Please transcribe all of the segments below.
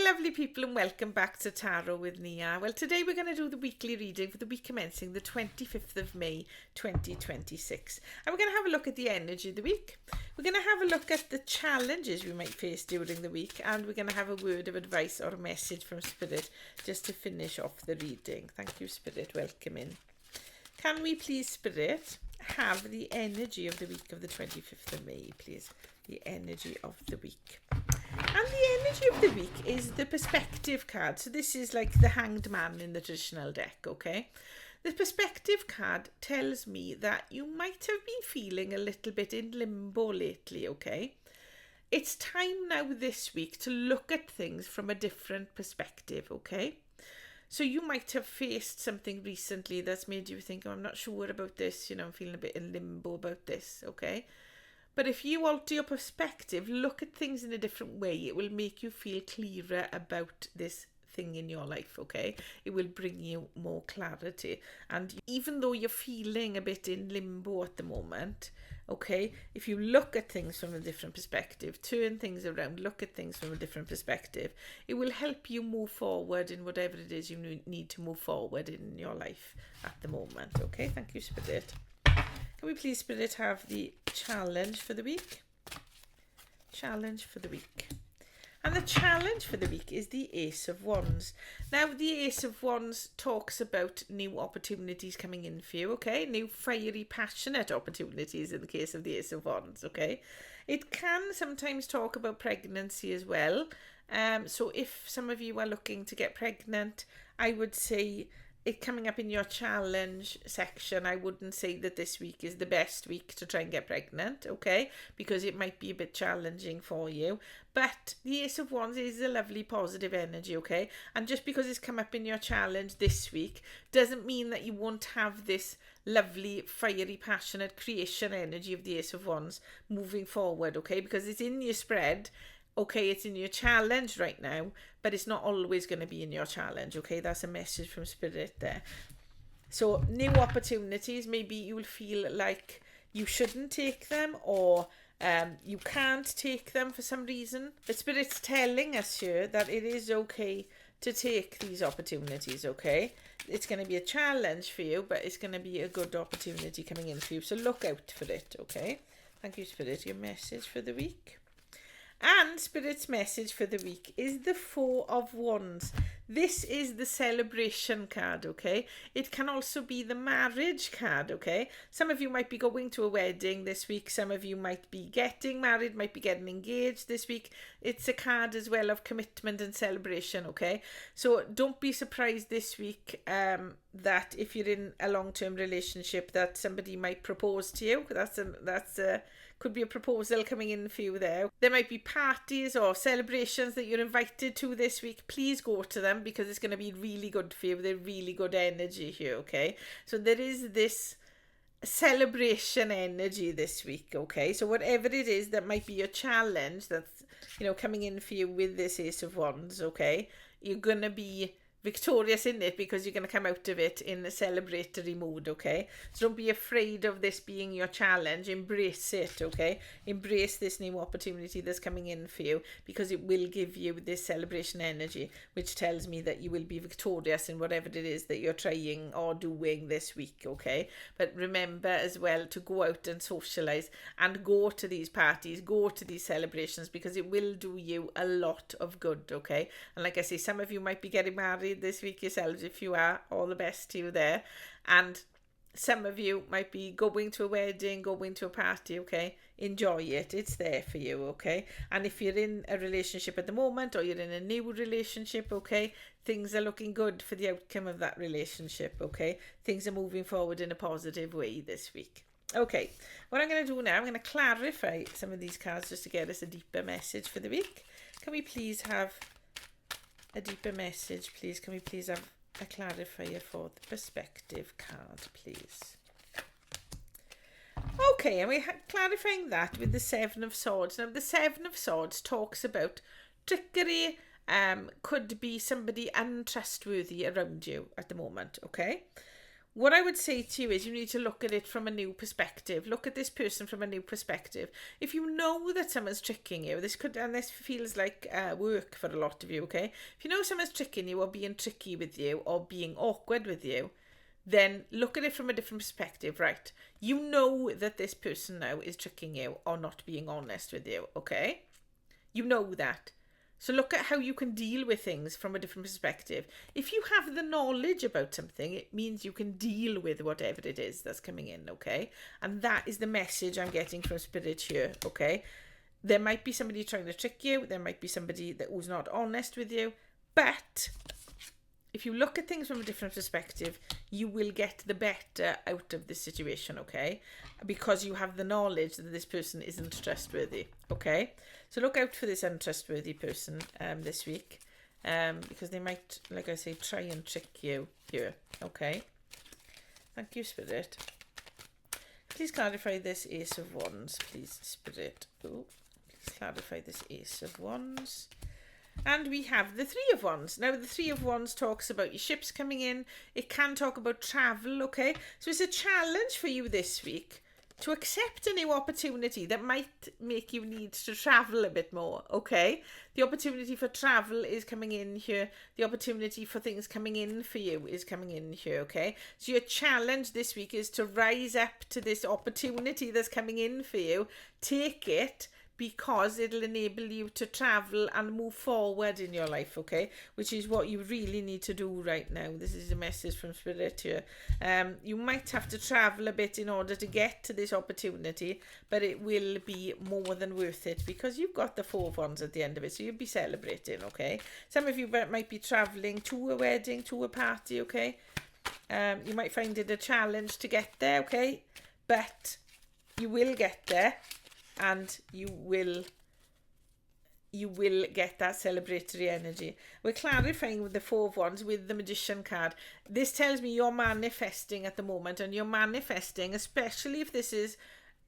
lovely people, and welcome back to Tarot with Nia. Well, today we're going to do the weekly reading for the week commencing the 25th of May 2026. And we're going to have a look at the energy of the week. We're going to have a look at the challenges we might face during the week, and we're going to have a word of advice or a message from Spirit just to finish off the reading. Thank you, Spirit. Welcome in. Can we please, Spirit, have the energy of the week of the 25th of May, please? The energy of the week. And the energy of the week is the perspective card. So this is like the Hanged Man in the traditional deck, okay? The perspective card tells me that you might have been feeling a little bit in limbo lately, okay? It's time now this week to look at things from a different perspective, okay? So you might have faced something recently that's made you think, oh, I'm not sure about this, I'm feeling a bit in limbo about this, okay? But if you alter your perspective, look at things in a different way, it will make you feel clearer about this thing in your life, okay? It will bring you more clarity. And even though you're feeling a bit in limbo at the moment, okay, if you look at things from a different perspective, turn things around, look at things from a different perspective, it will help you move forward in whatever it is you need to move forward in your life at the moment, okay? Thank you, Spirit. Can we please, Spirit, have the challenge for the week? Challenge for the week. And the challenge for the week is the Ace of Wands. Now, the Ace of Wands talks about new opportunities coming in for you, okay? New fiery, passionate opportunities in the case of the Ace of Wands, okay? It can sometimes talk about pregnancy as well. So if some of you are looking to get pregnant, I would say it coming up in your challenge section, I wouldn't say that this week is the best week to try and get pregnant, okay? Because it might be a bit challenging for you. But the Ace of Wands is a lovely positive energy, okay? And just because it's come up in your challenge this week doesn't mean that you won't have this lovely, fiery, passionate creation energy of the Ace of Wands moving forward, okay? Because it's in your spread. Okay, it's in your challenge right now, but it's not always going to be in your challenge, okay? That's a message from Spirit there. So, new opportunities, maybe you will feel like you shouldn't take them, or you can't take them for some reason. But Spirit's telling us here that it is okay to take these opportunities, okay? It's going to be a challenge for you, but it's going to be a good opportunity coming in for you. So look out for it, okay? Thank you, Spirit. Your message for the week. And Spirit's message for the week is the Four of Wands. This is the celebration card, okay? It can also be the marriage card, okay? Some of you might be going to a wedding this week. Some of you might be getting married, might be getting engaged this week. It's a card as well of commitment and celebration, okay? So don't be surprised this week that if you're in a long-term relationship that somebody might propose to you. Could be a proposal coming in for you there. There might be parties or celebrations that you're invited to this week. Please go to them because it's going to be really good for you. They're really good energy here, okay? So there is this celebration energy this week, okay? So whatever it is that might be your challenge that's, coming in for you with this Ace of Wands, okay? You're going to be victorious in it because you're going to come out of it in a celebratory mood, okay? So don't be afraid of this being your challenge. Embrace it, okay? Embrace this new opportunity that's coming in for you because it will give you this celebration energy, which tells me that you will be victorious in whatever it is that you're trying or doing this week, okay? But remember as well to go out and socialize and go to these parties, go to these celebrations because it will do you a lot of good, okay? And like I say, some of you might be getting married this week yourselves. If you are, all the best to you there. And some of you might be going to a wedding, going to a party, okay? Enjoy it. It's there for you, okay? And if you're in a relationship at the moment or you're in a new relationship, okay, things are looking good for the outcome of that relationship, okay? Things are moving forward in a positive way this week. Okay, what I'm going to do now, I'm going to clarify some of these cards just to get us a deeper message for the week. Can we please have a deeper message, please? Can we please have a clarifier for the perspective card, please? Okay, and we're clarifying that with the Seven of Swords. Now, the Seven of Swords talks about trickery, could be somebody untrustworthy around you at the moment, okay? what I would say to you is you need to look at it from a new perspective. Look at this person from a new perspective. If you know that someone's tricking you, and this feels like work for a lot of you, okay? If you know someone's tricking you or being tricky with you or being awkward with you, then look at it from a different perspective, right? You know that this person now is tricking you or not being honest with you, okay? You know that. So look at how you can deal with things from a different perspective. If you have the knowledge about something, it means you can deal with whatever it is that's coming in, okay? And that is the message I'm getting from Spirit here, okay? There might be somebody trying to trick you. There might be somebody who's not honest with you. But if you look at things from a different perspective, you will get the better out of this situation, okay? Because you have the knowledge that this person isn't trustworthy, okay? So look out for this untrustworthy person this week, because they might, like I say, try and trick you here, okay? Thank you, Spirit. Please clarify this Ace of Wands, please, Spirit. Oh, please clarify this Ace of Wands. And we have the Three of Wands. Now, the Three of Wands talks about your ships coming in. It can talk about travel, okay? So it's a challenge for you this week to accept a new opportunity that might make you need to travel a bit more, okay? The opportunity for travel is coming in here. The opportunity for things coming in for you is coming in here, okay? So your challenge this week is to rise up to this opportunity that's coming in for you. Take it, because it'll enable you to travel and move forward in your life, okay? Which is what you really need to do right now. This is a message from Spirit here. You might have to travel a bit in order to get to this opportunity, but it will be more than worth it because you've got the Four of Wands at the end of it, so you'll be celebrating, okay? Some of you might be traveling to a wedding, to a party, okay? You might find it a challenge to get there, okay? But you will get there. And you will get that celebratory energy. We're clarifying with the Four of Wands with the Magician card. This tells me you're manifesting at the moment, and you're manifesting, especially if this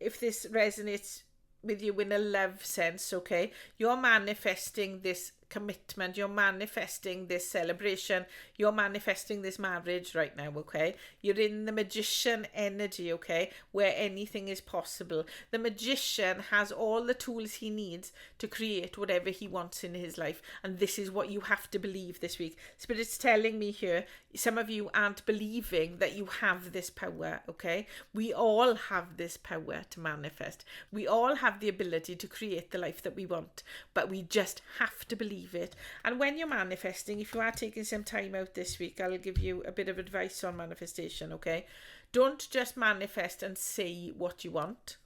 resonates with you in a love sense, okay? You're manifesting this commitment, you're manifesting this celebration, you're manifesting this marriage right now, okay? You're in the Magician energy, okay, where anything is possible. The Magician has all the tools he needs to create whatever he wants in his life, and this is what you have to believe this week. Spirit's telling me here, some of you aren't believing that you have this power, okay? We all have this power to manifest. We all have the ability to create the life that we want, but we just have to believe it. And when you're manifesting, if you are taking some time out this week, I'll give you a bit of advice on manifestation, okay? Don't just manifest and say what you want,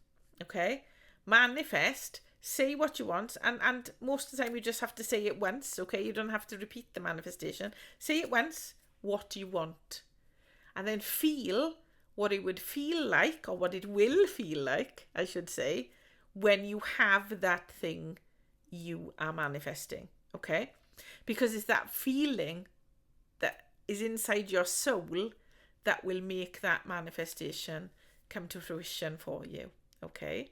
okay? Manifest, say what you want, and most of the time you just have to say it once, okay? You don't have to repeat the manifestation. Say it once, what you want, and then feel what it would feel like, or what it will feel like, I should say, when you have that thing you are manifesting, okay? Because it's that feeling that is inside your soul that will make that manifestation come to fruition for you, okay?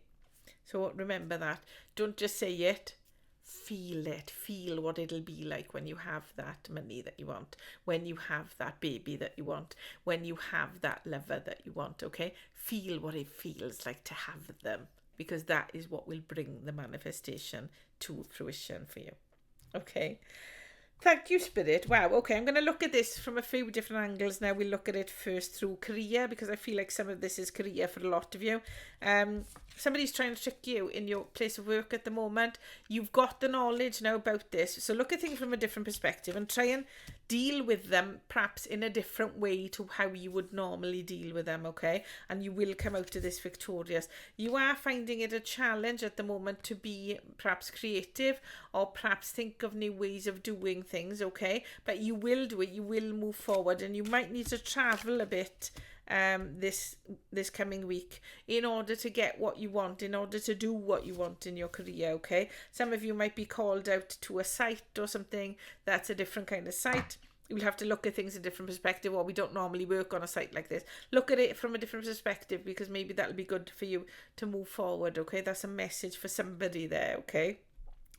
So remember that. Don't just say it. Feel it. Feel what it'll be like when you have that money that you want, when you have that baby that you want, when you have that lover that you want, okay? Feel what it feels like to have them, because that is what will bring the manifestation to fruition for you, okay? Thank you, Spirit. Wow, okay, I'm going to look at this from a few different angles now. We'll look at it first through career, because I feel like some of this is career for a lot of you. Somebody's trying to trick you in your place of work at the moment. You've got the knowledge now about this, so look at things from a different perspective and try and deal with them perhaps in a different way to how you would normally deal with them, okay? And you will come out of this victorious. You are finding it a challenge at the moment to be perhaps creative, or perhaps think of new ways of doing things, okay? But you will do it, you will move forward, and you might need to travel a bit this coming week in order to get what you want, in order to do what you want in your career, okay? Some of you might be called out to a site or something that's a different kind of site. You'll have to look at things in a different perspective, or we don't normally work on a site like this. Look at it from a different perspective, because maybe that'll be good for you to move forward, okay? That's a message for somebody there, okay?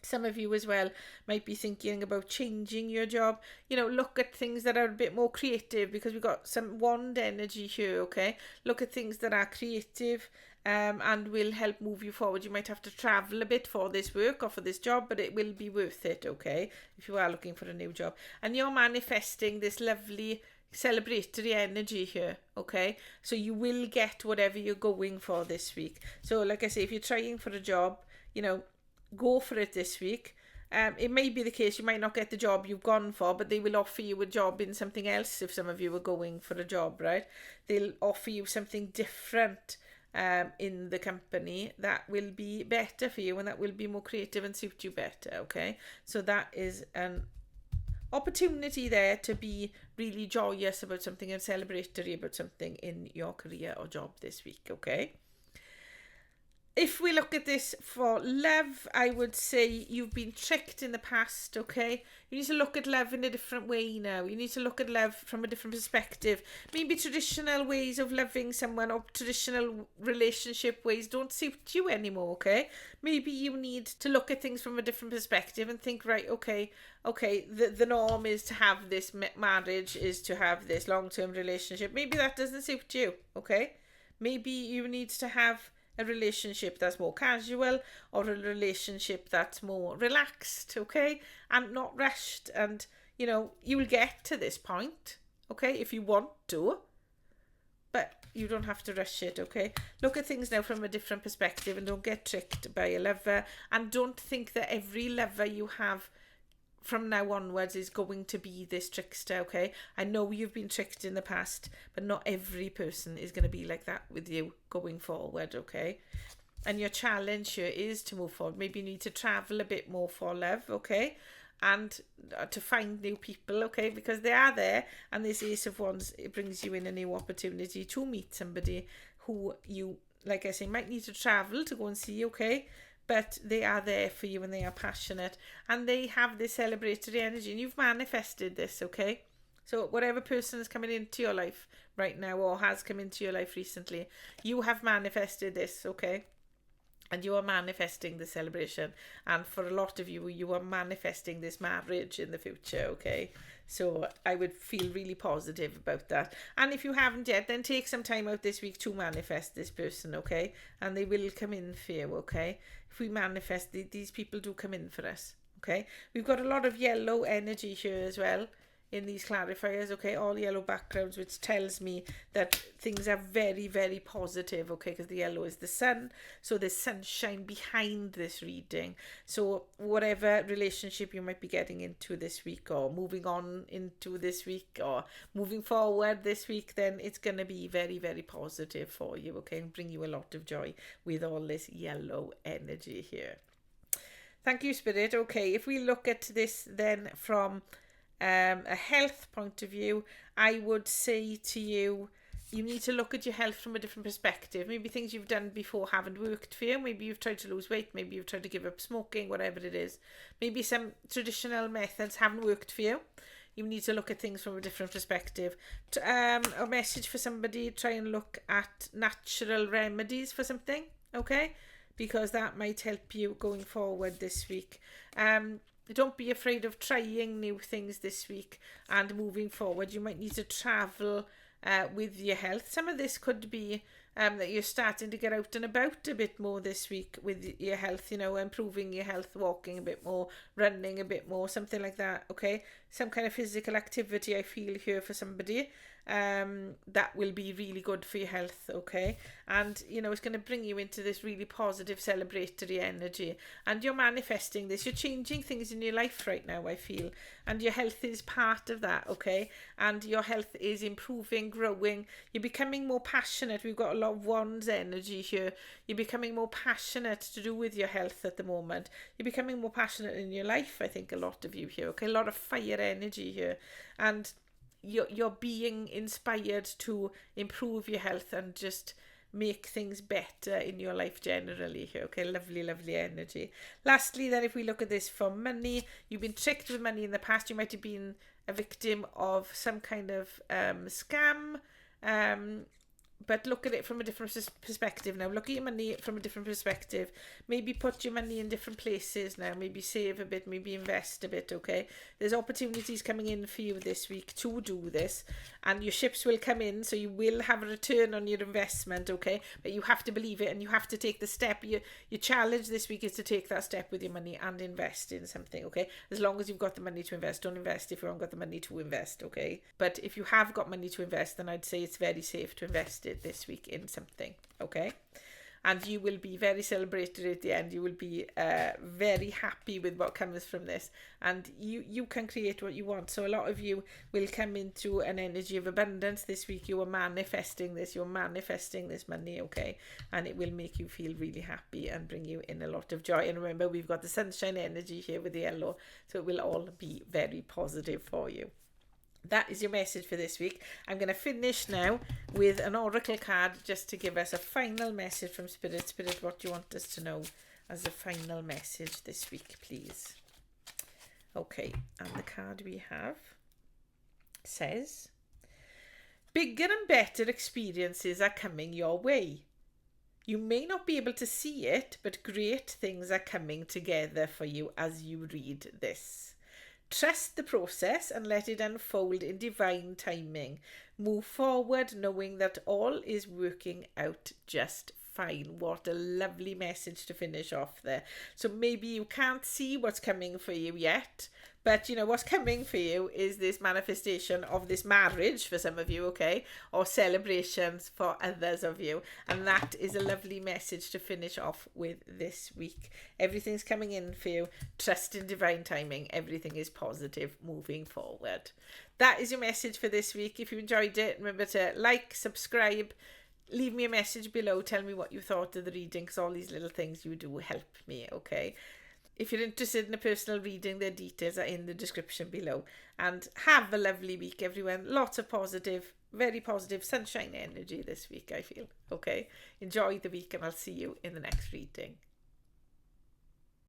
Some of you as well might be thinking about changing your job. You know, look at things that are a bit more creative, because we've got some wand energy here, okay? Look at things that are creative and will help move you forward. You might have to travel a bit for this work or for this job, but it will be worth it, okay? If you are looking for a new job. And you're manifesting this lovely celebratory energy here, okay? So you will get whatever you're going for this week. So like I say, if you're trying for a job, you know, go for it this week. It may be the case you might not get the job you've gone for, but they will offer you a job in something else. If some of you are going for a job, right, they'll offer you something different in the company that will be better for you, and that will be more creative and suit you better, okay? So that is an opportunity there to be really joyous about something and celebratory about something in your career or job this week, okay? If we look at this for love, I would say you've been tricked in the past, okay? You need to look at love in a different way now. You need to look at love from a different perspective. Maybe traditional ways of loving someone or traditional relationship ways don't suit you anymore, okay? Maybe you need to look at things from a different perspective and think, right, okay, the norm is to have this marriage, is to have this long-term relationship. Maybe that doesn't suit you, okay? Maybe you need to have a relationship that's more casual, or a relationship that's more relaxed, okay, and not rushed. And you know, you will get to this point, okay, if you want to, but you don't have to rush it, okay? Look at things now from a different perspective, and don't get tricked by a lover, and don't think that every lover you have from now onwards is going to be this trickster, okay? I know you've been tricked in the past, but not every person is going to be like that with you going forward, okay? And your challenge here is to move forward. Maybe you need to travel a bit more for love, okay? And to find new people, okay? Because they are there, and this Ace of Wands, it brings you in a new opportunity to meet somebody who you, like I say, might need to travel to go and see, okay? But they are there for you, and they are passionate, and they have this celebratory energy, and you've manifested this, okay? So whatever person is coming into your life right now, or has come into your life recently, you have manifested this, okay? And you are manifesting the celebration. And for a lot of you, you are manifesting this marriage in the future, okay? So I would feel really positive about that. And if you haven't yet, then take some time out this week to manifest this person, okay? And they will come in for you, okay? If we manifest, these people do come in for us, okay? We've got a lot of yellow energy here as well in these clarifiers, okay? All yellow backgrounds, which tells me that things are very, very positive, okay? Because the yellow is the sun, so there's sunshine behind this reading. So whatever relationship you might be getting into this week, or moving on into this week, or moving forward this week, then it's going to be very, very positive for you, okay? And bring you a lot of joy with all this yellow energy here. Thank you, Spirit. Okay, if we look at this then from a health point of view, I would say to you, you need to look at your health from a different perspective. Maybe things you've done before haven't worked for you. Maybe you've tried to lose weight. Maybe you've tried to give up smoking, whatever it is. Maybe some traditional methods haven't worked for you. You need to look at things from a different perspective. A message for somebody, try and look at natural remedies for something, okay? Because that might help you going forward this week. Don't be afraid of trying new things this week and moving forward. You might need to travel with your health. Some of this could be that you're starting to get out and about a bit more this week with your health, you know, improving your health, walking a bit more, running a bit more, something like that, okay? Some kind of physical activity I feel here for somebody. That will be really good for your health, okay? And you know, it's going to bring you into this really positive celebratory energy, and you're manifesting this. You're changing things in your life right now, I feel, and your health is part of that, okay? And your health is improving, growing. You're becoming more passionate. We've got a lot of wands energy here. You're becoming more passionate to do with your health at the moment. You're becoming more passionate in your life, I think, a lot of you here, okay? A lot of fire energy here, and you're being inspired to improve your health and just make things better in your life generally here, okay? Lovely, lovely energy. Lastly, then, if we look at this for money, you've been tricked with money in the past. You might have been a victim of some kind of scam, but look at it from a different perspective now. Look at your money from a different perspective. Maybe put your money in different places now. Maybe save a bit, maybe invest a bit, okay? There's opportunities coming in for you this week to do this, and your ships will come in, so you will have a return on your investment, okay? But you have to believe it, and you have to take the step. Your challenge this week is to take that step with your money and invest in something, okay? As long as you've got the money to invest. Don't invest if you haven't got the money to invest, okay? But if you have got money to invest, then I'd say it's very safe to invest it this week in something, okay? And you will be very celebratory at the end. You will be very happy with what comes from this, and you can create what you want. So a lot of you will come into an energy of abundance this week. You are manifesting this. You're manifesting this money, okay? And it will make you feel really happy and bring you in a lot of joy. And remember, we've got the sunshine energy here with the yellow, so it will all be very positive for you. That is your message for this week. I'm going to finish now with an oracle card just to give us a final message from Spirit. Spirit, what do you want us to know as a final message this week, please? Okay, and the card we have says, bigger and better experiences are coming your way. You may not be able to see it, but great things are coming together for you as you read this. Trust the process and let it unfold in divine timing. Move forward knowing that all is working out just fine. What a lovely message to finish off there. So maybe you can't see what's coming for you yet, but you know what's coming for you is this manifestation of this marriage for some of you, okay, or celebrations for others of you, and that is a lovely message to finish off with this week. Everything's coming in for you. Trust in divine timing. Everything is positive moving forward. That is your message for this week. If you enjoyed it, remember to like, subscribe, leave me a message below. Tell me what you thought of the reading, because all these little things you do help me, okay? If you're interested in a personal reading, the details are in the description below. And have a lovely week, everyone. Lots of positive, very positive sunshine energy this week, I feel. Okay? Enjoy the week, and I'll see you in the next reading.